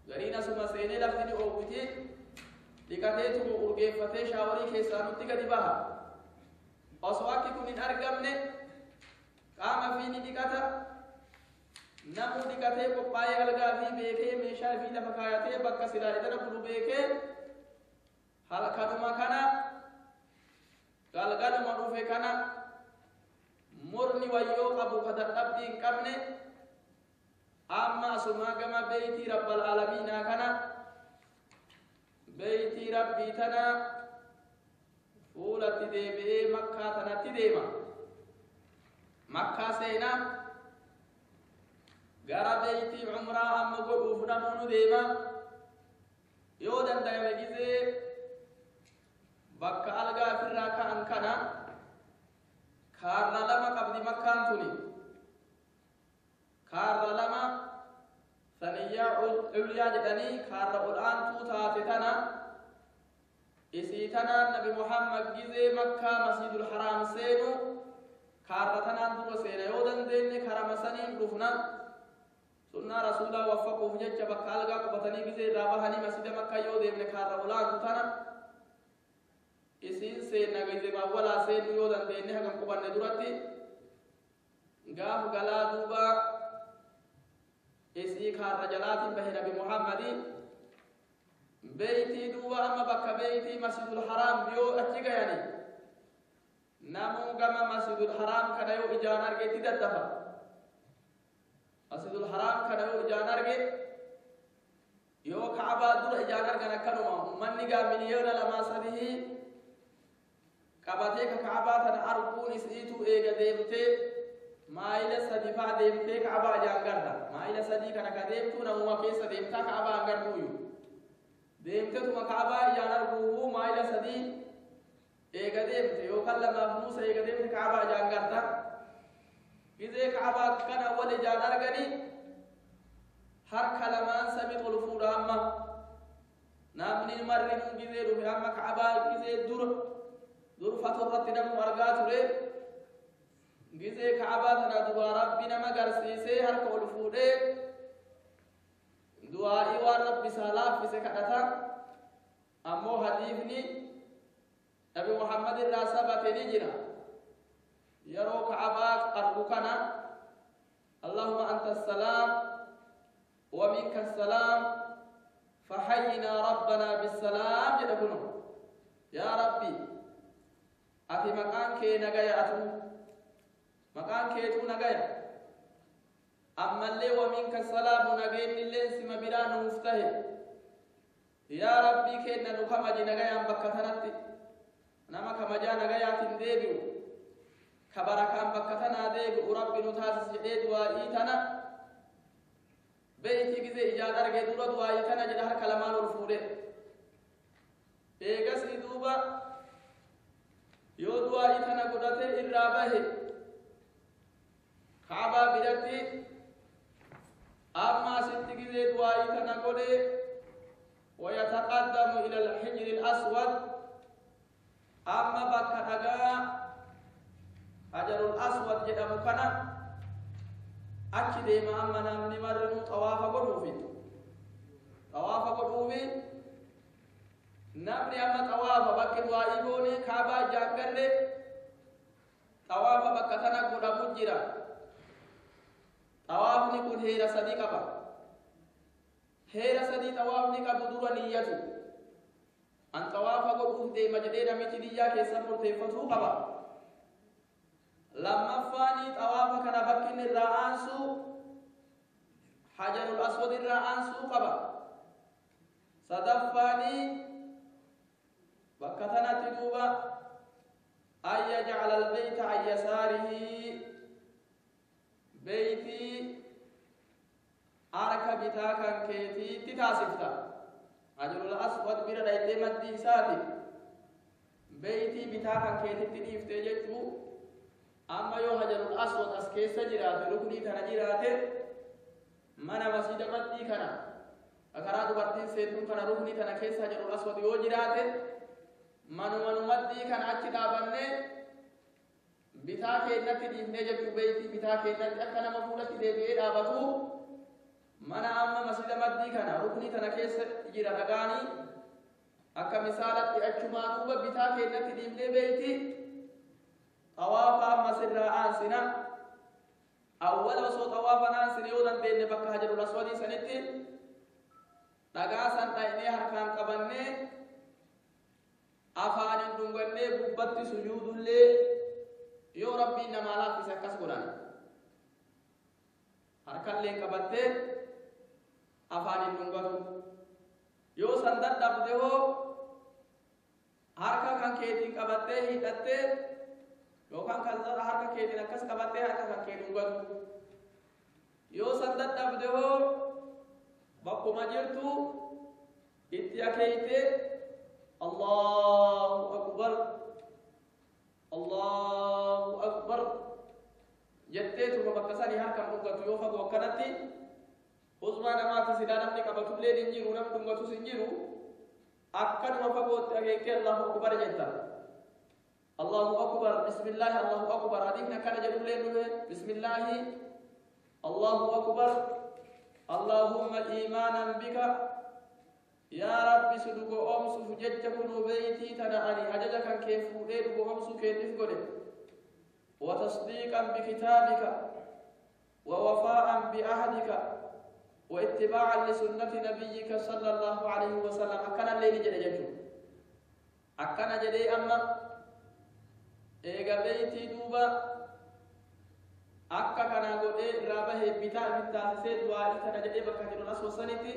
gariin asuma seenee laftini oo'uti dhiqateetuma urgeeffatee shaawarii keessaa nutti gadi baha osoo akki kun hin argamne qaama fi ni dhiqata namuu dhiqatee qophaa'ee algaa fi beekee meeshaa fi lafa kaayatee bakka silaa idana bulu beekee halkanuma kana galgaluma dhufe kana murni wayyoo qabu ka dadhabbii hin qabne amma asuma gama beeytii rabbal alamiinaa kana beeytii rabbii tana fuulatti deebi'ee makkaa tanatti deema makkaa seenaa gara beeytii umraa amma godhuuf namuunu deema yoo danda'ame gizee bakka algaa firraa ka'an kana kaarra lama qabdi makkaan tuni kaarra lama saniyyaa ulyaa jedhanii kaarra ol'aantuu taate tana isii tanaan nabi muhammad gizee makkaa masjidul haraam seenu kaarra tanaan dura seena yoo dandeenye karama saniin dhufna sunnaa rasuulaa waffaquuf jecha bakka algaa qubatanii gizee irraa bahanii masjida makkaa yoo deemne kaarra ol'aantuu tana isin seenna gizema wala seenu yoo dandeenye hagam qubanne duratti gaaf galaa duuba isii kaarra jalaatiin bahe nabi muhammadi beeytii duuba amma bakka beeytii masjidul haraam yoo achi gayani namuu gama masjidul haraam kana yoo ijaan argeetti daddafa masjidul haraam kana yoo ijaan arge يو كعبة دور إجارة كان كانوا من نجا مليون لما سده كعبتك كعبة تنا أركون إسئتو إيجا ديمتي ما إلى سدي فا ديمتي كعبة جانغردا ما إلى سدي كان كديمتو نوما كيس ديمتا كعبة أنغردويو ديمتي تما كعبة إجارة روحو ما إلى سدي إيجا ديمتي يو كلا مفنوس إيجا ديمتي كعبة جانغردا إذا كعبة كان أول إجارة غني هر كلمان سميت الفور أما نامني مرن جزير في أما كعبة جزير دور فترة نم مرقات له جزير كعبة ندوا ربنا ما قرسيسه هر كل فوره دعائي ورب سلاف في سكتة أمو حديثني أبي محمد الراسبة نجرا يرو كعبة أربكنا اللهم أنت السلام ومنك السلام فحينا ربنا بالسلام جدكنا يا ربي أتي مكان كي نجايا أتو مكان كي تو نجايا أما اللي ومنك السلام نجين اللي سما بلان مفتاح يا ربي كي ننكما جي نجايا بكتناتي نما كما جا نجايا تنديبو كبركان بكتنا ديب وربي نتاسس جديد وإيتنا بيتي كذا إجازة رجع دورا دواي كنا جدار كلمان الفوره إيجاس إدوبا يو دواي كنا قدرته الرابه خابا بيرتي أما ست كذا دواي كنا قده ويتقدم إلى الحجر الأسود أما بكتاجا حجر الأسود جدا مكنا أكيد ما أمنا من مرنو طواف قلوبي طواف قلوبي نمني أما طواف بكر وإيبوني كعبة جانغرة طواف بكتنا قد مجرى طواف نكون هيرا صديقة با هيرا صديق طواف نكا بدور نيته أن طواف قلوب دي مجدين مجدية كيسا مرتفتو قبا لما فاني طواف كان بكين الرأسو حجر الأسود الرأسو قبا صدفاني بكتنا تدوبا أن يجعل البيت عن يساره بيتي أركب بتاكا كيتي تتاسفتا حجر الأسود بيرا دايتي مدي ساتي بيتي بتاكا كيتي تنيفتي جيتو أما يو حجر الأسود أسكيس جراته ركني تنا جراته منا مسجد مدي كنا أكراد برتين سيدون كنا ركني تنا كيس حجر الأسود يو جراته منو مدي كنا أكيدا بني بتاكي نتي ديفني جب بيتي بتاكي نتي أكنا مفولة ديبئي دابتو منا أما مسجد مدي كنا ركني تنا كيس جراته غاني أكا مثالة أكما دوبا بتاكي نتي ديفني بيتي طواف أما سر آنسنا أول وصو طواف آنسنا يودن دين بك حجر الأسود سنتي نغاسن تايني حركان قبني أفان دنگني ببت سجود اللي يو ربي إنما لا في سكس قرآن حركان لين قبته أفان دنگنو يو سندد دبده حركان كان كيتين قبته هيدته yookaan kalzara harka keetiin akkas qabattee harka kan kee dhungatu yoo san dadhabde hoo bakkuma jirtu itti akeeyte Allahu akbar jetteetuma bakka sanii harkan dhungatu yoo fagoo akkanatti usmaa namaati silaa namni qabatullee hin jiru namni dhungatus hin jiru akkanuma fagootti akeekee Allahu akbar jetta الله أكبر بسم الله الله أكبر هذه كان جدول له بسم الله الله أكبر اللهم إيمانا بك يا رب سدوك أمس فججك نبيتي تنعني أججك كيف وديد أمس كيف قد وتصديقا بكتابك ووفاء بعهدك واتباعا لسنة نبيك صلى الله عليه وسلم أكنا الليل جدجك أكنا جدي أما eega beeyti duuba akka kana godhee irraa bahee bitaa bittaasisee du'aa'ii kana jedhee bakka jiru as wasanitti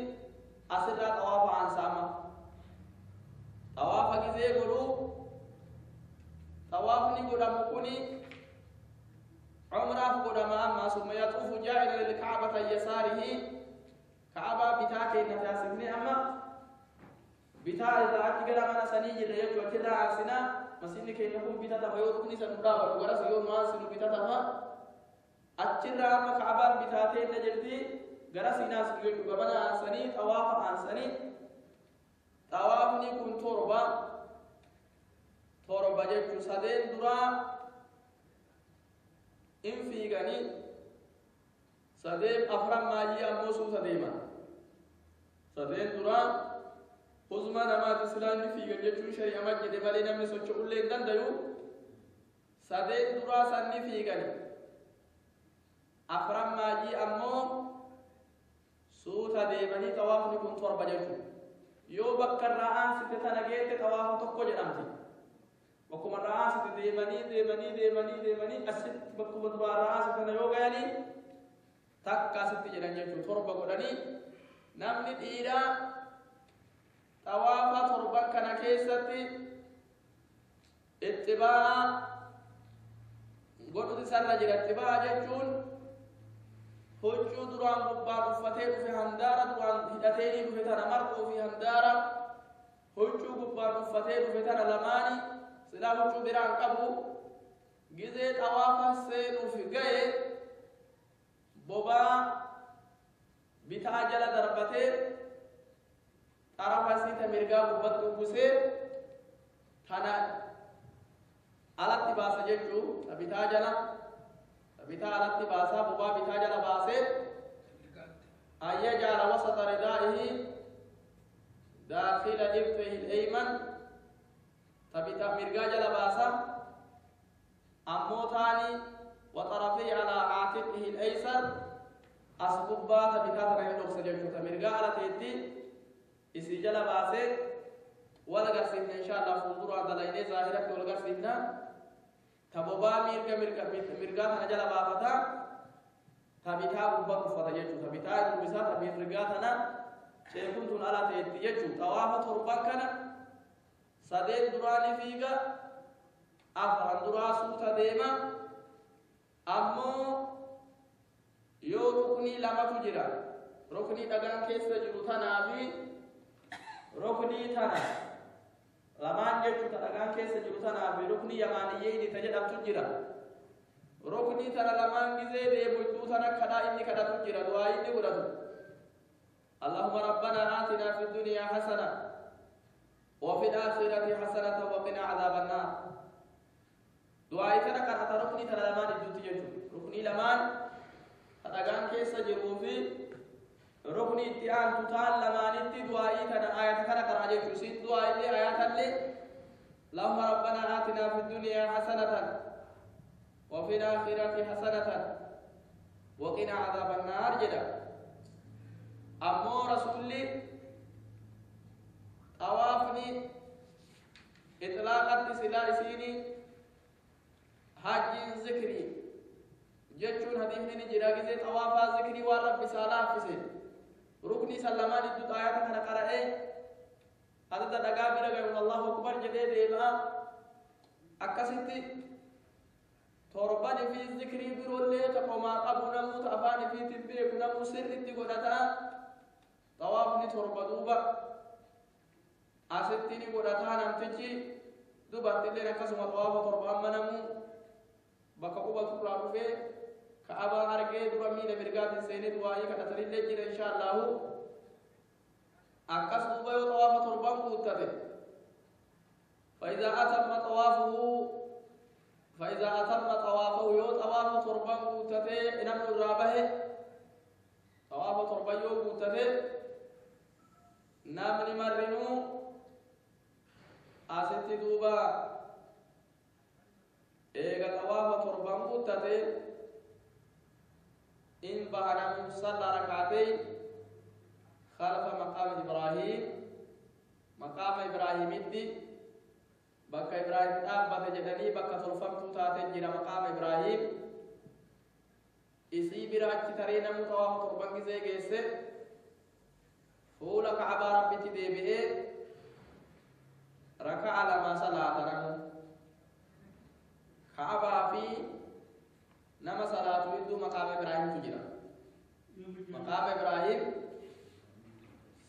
asirraa xawaafa aansaama xawaafa gizee godhuu xawaafni godhamu kuni عمره قدما ما ثم يطوف جاهلا للكعبة يساره كعبة بتاعك نتاسبني أما بتاع إذا أتى أنا سنيجي ليجوا كذا عسنا مسيني كي نقول بتاعه ويوركني سنبرا وغرس يوم ما سنو بتاعه أتشرا أما كعبة بتاعته نجدي غرس الناس يجوا كمان عسني طواف عسني طوافني كن توربا جت سدين درا إن في غني سدين أفرم ماجي أموسو سديما سدين درا خزما نمات سلان في غني جتون شريعة مجد مالي نمي سوچو اللي دنديو سدين درا سني في غني أفرم ماجي أمو سوتا ديماني طوافني كن توربا جتون يو بكر رآن ستتنا جيت طواف تقو جرامتي وكما رآس ديماني أسد بكما دبا رآس تنيوغا يعني تكا ست جران جيتو تربا قدني نمني ديرا توافا تربا كان كيستي اتباع قدو دي سر جرى اتباع جيتون هجو دران ببا رفتين في هندارة دران هدتين في تنمرقو في هندارة هجو ببا رفتين في تنلماني سلامو بران قبو جزء طوافا سينو في جاي بوبا بتاجل دربتين طرفا سيتا مرقا ببطو بسير تانا على اتباسا جيجو بتاجل باسا بوبا بتاجل باسير أن يجعل وسط ردائه داخل إبطه الأيمن تبتا مرقا جل باسا أموتاني وطرفي على عاتقه الأيسر أسببا تبتا تنهي سجلتو تمرقا على تيتي إسي جل باسي ولا قرسينا إن شاء الله فنظر على دلائني ظاهرة ولا قرسينا تبوبا مرقا تنجل بافتا تبتا ببا كفتا جيتو تبتا نربسا تبتا مرقا تنا شيكونتون على تيتي جيتو توافا تربان كان سدين دراني فيغا أفران درا سوتا ديما أمو يو ركني لما تجرا ركني دغان كيس جرو تنا في ركني تنا lamaan jechuun dhagaan keessa jiru tanaa fi rukni yamaaniyyee inni tajedhamtu jira. Rukni tana lamaan gizee deemu idduu tana kadhaa inni kadhatu jira du'aa inni godhatu. Allahumma rabbana aatina fi dunya hasana wa fil akhirati hasanatan wa qina adhaban nar. Du'aa tana kadhata rukni tana lamaan idduutti jechuudha. Rukni lamaan dhagaan keessa jiruu fi rukni itti aantu taan lamaanitti du'aa tana ayata kana karaa jechuudha. Siin du'aa illee ayatallee اللهم ربنا آتنا في الدنيا حسنة وفي الآخرة حسنة وقنا عذاب النار جدا. أمو رسولي طوافني إطلاقات سلا سيني حج ذكري جتشون حديثني جراغي طوافا ذكري والرب سالا فسي ركني سلمان الدو آيات كان قرأي هذا دغا بيرغا الله اكبر جدي ديما اكسيتي توربان في الذكر بيرولي تقوما ابو نموت افان في تبي كنا مسر دي غدتا طوافني توربدوبا اسيتني غدتا نمتجي دوبات لي نكسما طواف توربان منمو بكوبا تقرابه كعبا ارجي درمي لبرغات سيني دواي كتري لجي ان شاء الله أكاس دوبا طواف تربان قوتته فإذا أتم طوافه يو طواف تربان قوتته إنم الرابه طواف تربان يو قوتته نام نمرنو أست دوبا إيغا طواف تربان قوتته إن بهنا مصلى ركعتين خلف مقام إبراهيم مقام إبراهيم الدي بك إبراهيم أبا جدني بك ترفم تاتين جرى مقام إبراهيم إسي براج ترين مطواف تربان زي جيسه فولا كعبة ربي تدبئ ركع لما صلاة رنو كعبة في نما صلاة يدو مقام إبراهيم تجرى مقام إبراهيم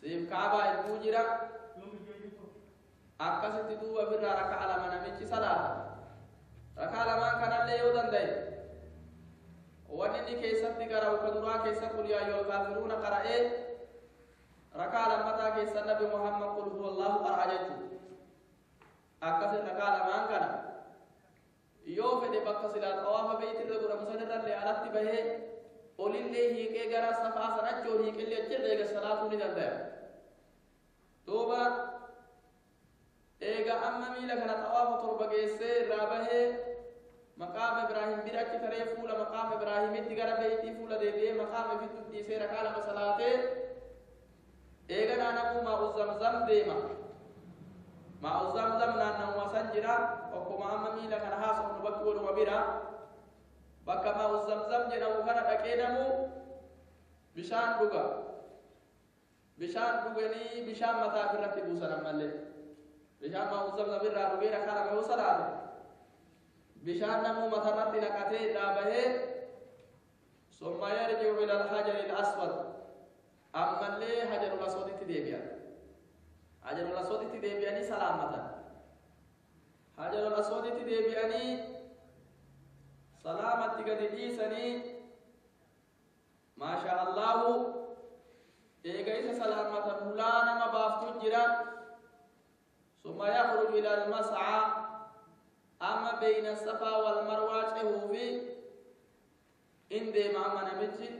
سيف كعبة يدو جرى أكست دوبا في ركع لما نمشي صلاة ركع لما كان اللي يودن داي ونني كيسات تقرأ وكدرا كيسات قل يا أيها الكافرون قرأ ركع لما تا كيسات نبي محمد قل هو الله قرأ أكثر ركع لما كان يوم في دبك سلات أوافا بيت الرجل مسند اللي على تبه قل اللي هي كجرا صفا سنجور هي كل يجر لك الصلاة ولدنا توبا إيجا أما ميلا كانت أوافا تربة جيسة رابه مقام إبراهيم برك تري فولا مقام إبراهيم تجرا بيتي فولا دي مقام في تدي سير ركع لما صلاة إيجا نانمو ما أزمزم ديما ما أزمزم نانمو مسنجرا وكما أما ميلا كان حاسم نبكي وبرا بكا ما أزمزم جنمو كان تكينمو بشان دوغا بشان دوغني بشان متا فرتي بوسنا مالي بشان ما أزمزم برا دوغيرا كان مهو صلاة بشان نمو مترتي نكتي دابه ثم يرجع إلى الحجر الأسود أما اللي حجر الأسود تديبيان حجر الأسود تديبياني سلامة حجر الأسود تديبياني سلامة تقديسني ما شاء الله إيجايس سلامة مولانا ما بافتو جرا ثم يخرج إلى المسعى أما بين الصفا والمروة في إن دي ما نمجي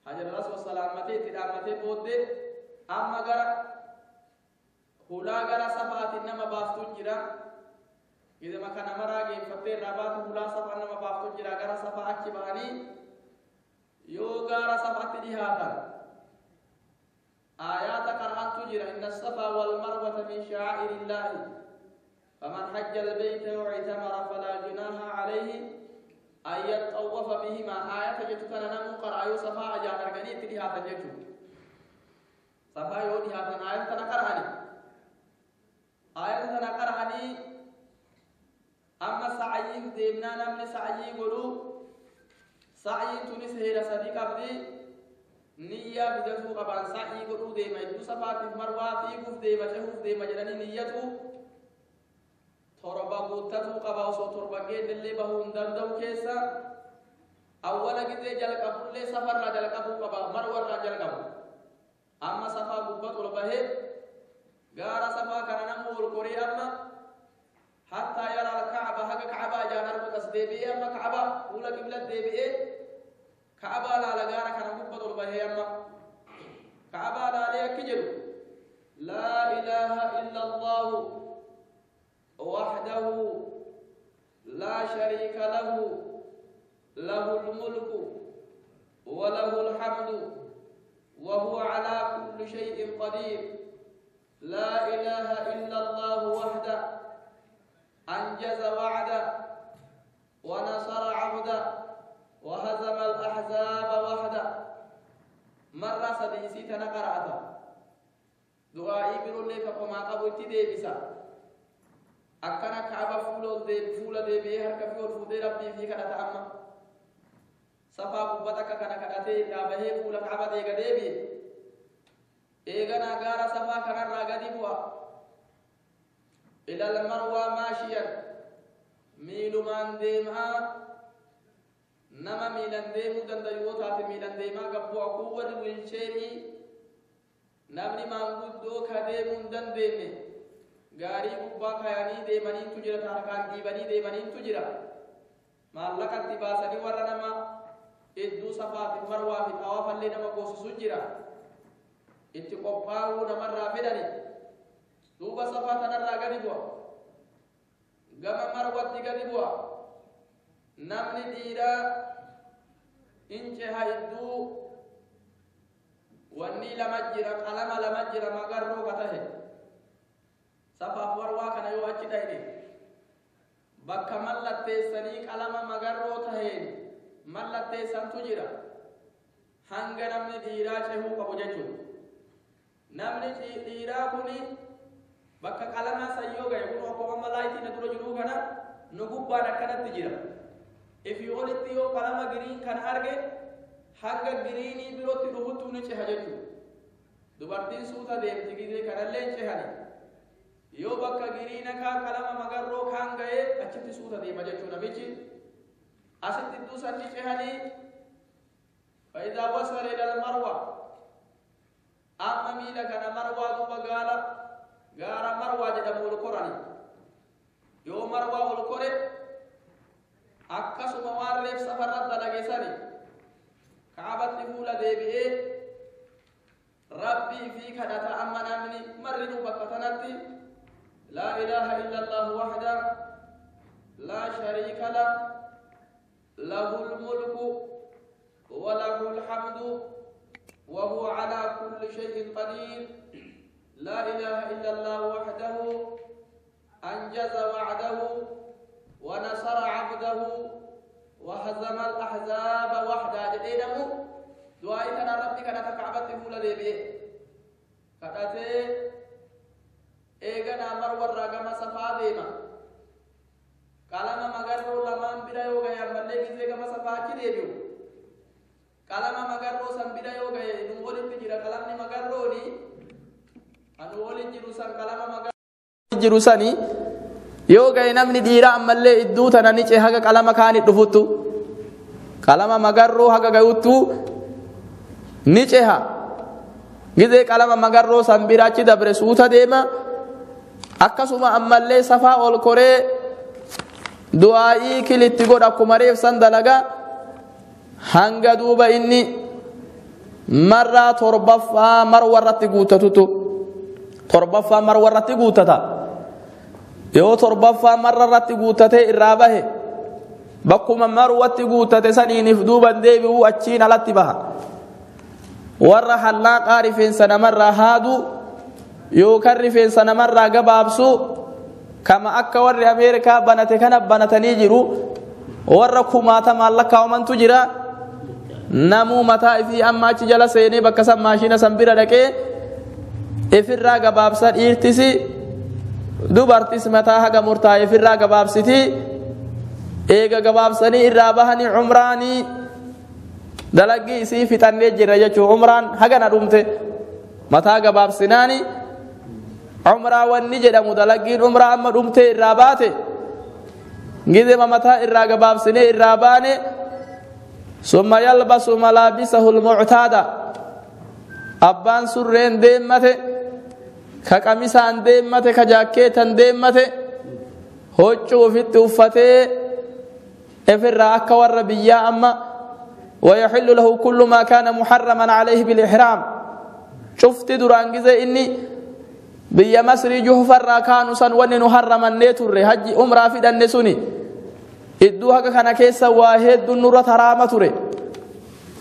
حجر الأسود سلامة تدامة بود أما غرا هلا غرا صفات إنما بافتو جرا إذا ما كان مراجع فتير رباط هلا صفا إنما بافتو جرا غرا صفا أكباني يو غرا صفا تجهاتا آيات قرآن تجرى إن الصفا والمروة من شعائر الله فمن حج البيت واعتمر فلا جناح عليه أن يطوف بهما آيات جتنا نمو قرآن صفا أجان أرغني تجهاتا جتو صفا يو جهاتا آيات تنقرآني آيات تنقرآني أما سعيين ديمنا نمن سعيين قلو سعيين تونس هيرا صديق أبدي نية بدسو قبان سعي قلو ديما يدو صفات مروة فيكوف ديما شهوف ديما جلاني نيتو تربا قوتتو قباوسو تربا قيد اللي بهون دندو كيسا أولا قد جلق أبو اللي سفر لا جلق أبو قبا مروة لا جلق أبو أما صفا قبط ولبه غارة صفا كان نمو القري أما حتى يرى الكعبة حق كعبة جانر بتصديبية أما كعبة أولا قبلة ديبئة كعبة لا لغارة كان قبط ولبه أما كعبة لا ليكجل لا إله إلا الله وحده لا شريك له له الملك وله الحمد وهو على كل شيء قدير لا إله إلا الله وحده أنجز وعده ونصر عبده وهزم الأحزاب وحده مرة سديسي تنقرأته دعائي برولي فقما قبوتي ديبسا أكنا كعبة فولا دي بيهر كفيور فودي ربي في كنا تأمم صفا قبتك كنا كأتي دابه فولا كعبة دي قديبي إيغنا غارة صفا كنا راقدي بوا إلى المروى ماشيا ميلو من ديمها نما ميلان ديمو دنديوتات ميلان ديما قبوا قوة ويلشيري نمني مانقودو كديمون دنديمي غاري قبا كياني ديمانين تجرى تاركان ديباني ديمانين تجرى مالكا تباسني ورنما إدو صفات مروى في طواف اللي نما قوس سجرى اتقباو نما رافدني دوبا صفات نرى غريبوا غما مروى تغريبوا نمني ديرا إنجها إدو واني لمجرى قلم لمجرى مغرو كته صفا فروا كان يو اچ دايني بك ملته سني قلم مغرو تهين ملته سنتجرا هنگنم ديرا چهو قبجچو namni dhiiraa kuni bakka qalamaa sayyoo gahe kun akkuma malaayitii na dura jiru kana nu gubbaan akkanatti jira ifii olitti yoo qalama giriin kan arge hanga giriinii birootti dhufuttu ni ceha jechuudha dubartiin suuta deemti gizee kanallee cehani yoo bakka giriina kaa qalama magarroo kaan ga'ee achitti suuta deema jechuudha namichi asitti duusanni cehanii faayidaa wasaree dhala marwa amma miila kana marwaa duuba gaara marwaa jedhamu ol korani yoo marwaa ol kore akkasuma waan reef safarra dalageessani kaabatti fuula deebi'ee rabbii fi kadhata amma namni marrinuu bakka tanatti laa ilaaha illa allahu wahda laa shariika lah lahul mulku wa lahul hamdu wa huwa ala kulli shay'in qadir لا إله إلا الله وحده أنجز وعده ونصر عبده وهزم الأحزاب وحده جدينمو دعائي كان ربي كان تكعبت فولا ديبي كتاتي إيغانا مرور راقما صفا ديما كالما مغرو لمان بدا يوغا يامبالي كيزيغا صفا كديبيو كالما مغرو سنبدا يوغا نمولي تجيرا كالمني مغرو ني anu waliin jiru san kalama magaa jiru sani yoo gahe namni dhiira ammallee idduu tana ni cee haga qalama kaani dhufuttu kalama magarroo haga gayuttu ni ceha gizee qalama magarroo san biraachi dabre suuta deema akkasuma ammallee safaa ol koree du'aa'ii kilitti godha akkuma reefsan dalaga hanga duuba inni marraa torbaffaa marwarratti guutatutu torbaffaa marwarratti guutata yoo torbaffaa marwarratti guutate irraa bahe bakkuma marwatti guutate saniiniif duuban deebi'uu achiin alatti baha warra hallaaqaa rifeensa namarraa haadu yookaan rifeensa namarraa gabaabsu kama akka warri Ameerikaa banate kana banatanii jiru warra kumaatamaan lakkaa'amantu jira namuu mataa ifii amma achi jala seenee bakka san maashina san bira dhaqee ifirraa gabaabsa dhiirtisi dubartis mataa haga murtaa'e ifirraa gabaabsiti eega gabaabsanii irraa bahanii umraanii dalagii isii fixannee jira jechuun umraan haga na dhumte mataa gabaabsinaani umraa wanni jedhamu dalagiin umraa amma dhumte irraa baate gizema mataa irraa gabaabsinee irraa baane summa yalbasu malaabisahu almu'taada abbaan surreen deemmate ka qamisaan deemmate ka jaakkeetan deemmate hoccuu ofitti uffatee ifirraa akka warra biyyaa amma ويحل له كل ما كان محرما عليه بالإحرام شفت دران جزء إني بيا مسري جهفر راكان سن ونن محرما نيتور حج عمره في دنسوني إدوها كان كيسا واحد النور ترامة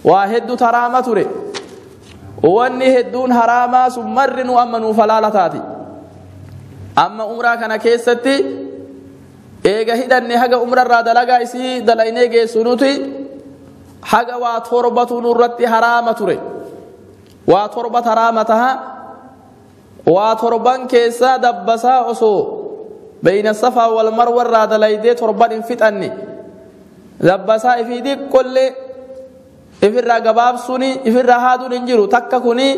واحد ترامة واني هدون حراما سمرن وامنوا فلالتاتي اما عمره كان كيستي ايغا هدن حاجه عمره را دلغا اسي دلاينه گيسونوتي حاجه وا تربه نورتي حرامه تري وا تربه حرامتها وا تربان كيسا دبسا اسو بين الصفا والمروه را دلايدي تربان فتني دبسا في دي كل ifirraa gabaabsuni ifirraa haaduun hin jiru takka kuni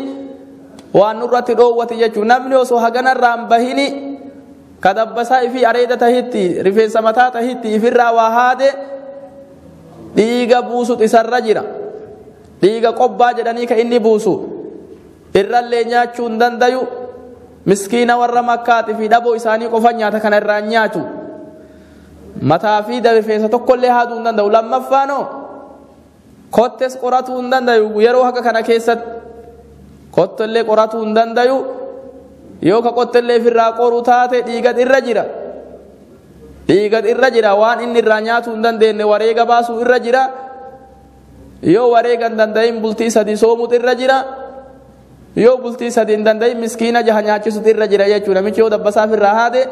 waan nurratti dhoowwate jechuun namni osoo haganarraan bahini kadabbasaa ifii areeda tahitti rifeensa mataa tahitti ifirraa waa haade dhiiga buusut isarra jira dhiiga qobbaa jedhanii ka inni buusu irrallee nyaachuu hin dandayu miskiina warra makkaati fi dhaboo isaanii qofa nyaata kana irraan nyaatu mataa fi rifeensa tokkollee haaduu hin danda'u lammaffaanoo kottes qoratu hin dandayu yeroo haka kana keessatti kottellee qoratu hin dandayu yoo ka kottellee firraa qoru taate dhiiga irra jira waan inni irraa nyaatu hin dandeenye wareega baasuu irra jira yoo wareega hin dandayin bultii sadii soomut irra jira yoo bultii sadii hin dandayin miskiina jaha nyaachisut irra jira jechuudha namichi yoo dabbasaa firraa haade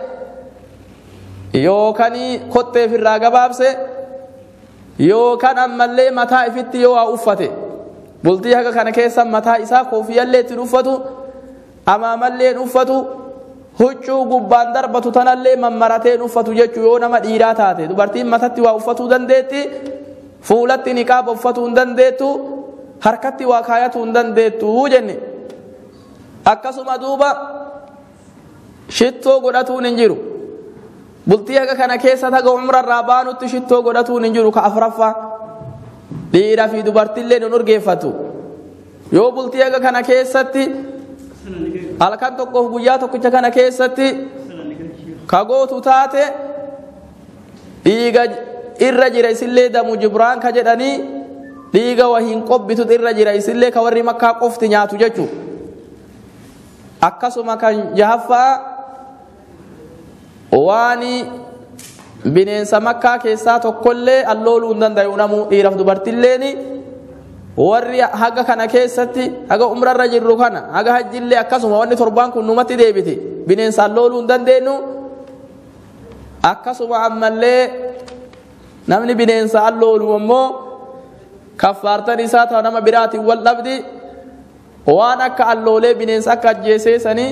yookaan kottee firraa gabaabse yookaan ammallee mataa ifitti yoo uffate bultii haga kana keessa mataa isaa koofiyallee itti uffatu أمام اللي نفتو هجو قبان دربة تنالي من مرتين نفتو جيشو يونما ديراتاتي دبرتين متتي وفتو دنديتي فولتي نقاب وفتو دنديتو حركتي وكايتو دنديتو جني أكسما دوبا شتو قدتو ننجرو بلتيها كان كيسة عمر الرابانو تشتو قدتو ننجرو كأفرفا ديرا في دبرتين لين نرقفتو يو بلتيها كان كيسة halkan tokkoof guyyaa tokkicha kana keessatti kagootu taate dhiiga irra jira isillee damu jibraan ka jedhanii dhiiga wahiin qobbitu irra jira isillee ka warri makkaa qofti nyaatu jechuu akkasuma kan jahaffaa waani bineensa makkaa keessaa tokkollee allooluu hin danda'u namuu dhiiraaf dubartilleeni warri haga kana keessatti haga umrarra jirru kana haga hajjillee akkasuma wanni torbaan kun numatti deebite bineensa allooluu hin dandeenyu akkasuma ammallee namni bineensa alloolu ammoo kaffaartan isaa ta'u nama biraatiin wal dhabdi waan akka alloolee bineensa akka ajjeeseesanii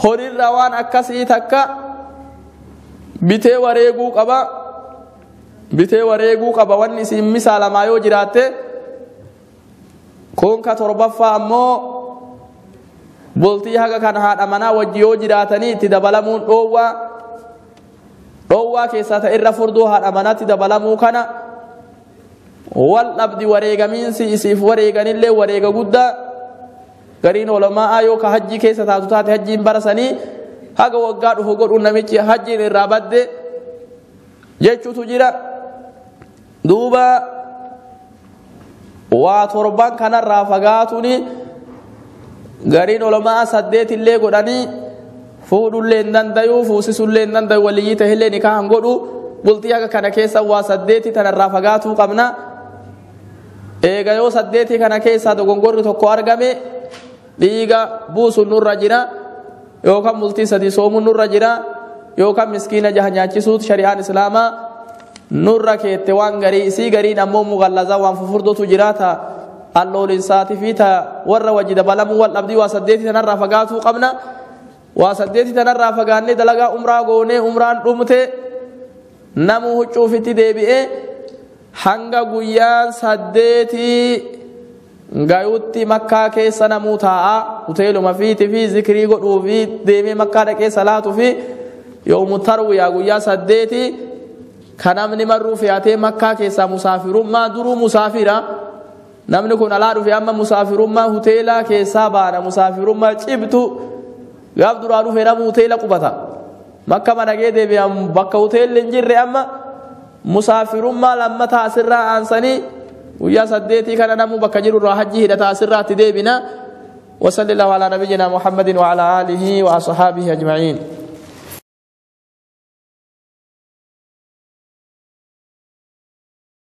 horiirra waan akkasii takka bitee wareeguu qaba wanni isin misaalamaa yoo jiraatte kun ka torbaffaa ammoo bultii haga kana haadha manaa wajji yoo jiraatanii itti dabalamuun dhoowwaa keessaa ta'e irra furduu haadha manaatti dabalamuu kana wal dhabdi wareegamiinsi isiif wareeganillee wareega guddaa gariin ulamaa yoo ka hajjii keessa taatu taate hajjiin barasanii haga waggaa dhufu godhuun namichi hajjiin irraa badde jechuutu jira duuba waa torban kanarraa fagaatuni gariin ulamaa 8 illee godhanii fuudhullee hin dandayu fuusisullee hin dandayu waliyyii tahillee nikaahan godhu bultii haga kana keessa waa 8 tanarraa fagaatuu qabna eega yoo 8 kana keessa dogongorri tokko argame dhiiga buusun nurra jira yookaan bultii 3 soomuun nurra jira yookaan miskiina jaha nyaachisuut shari'aan islaamaa nurra keette waan garii isii gariin ammoo mughallaza waan fufurdotu jiraata alloolinsaati fi ta warra wajji dabalamuu wal dhabdii waa 8 tanarraa fagaatuu qabna waa 8 tanarraa fagaannee dalagaa umraa goonee umraan dhumte namuu huccuufitti deebi'ee hanga guyyaan 8 gayutti makkaa keessa namuu taa'a hoteeluma fiiti fi zikrii godhuu fi deemee makkaa dhaqee salaatu fi yoomu tarwiyaa guyyaa 8 kanamni marruu fi'atee makkaa keessaa musaafirummaa duruu musaafira namni kun alaa dhufe amma musaafirummaa hoteelaa keessaa baana musaafirummaa cibtu gaaf duraa dhufe namuu hoteela qubata makka managee deebi'an bakka hoteelli hin jirre amma musaafirummaa lammataa asirraa aansanii guyyaa 8 kana namuu bakka jirurraa hajjii hidhata asirraatti deebina وصلى الله على نبينا محمد وعلى آله وأصحابه أجمعين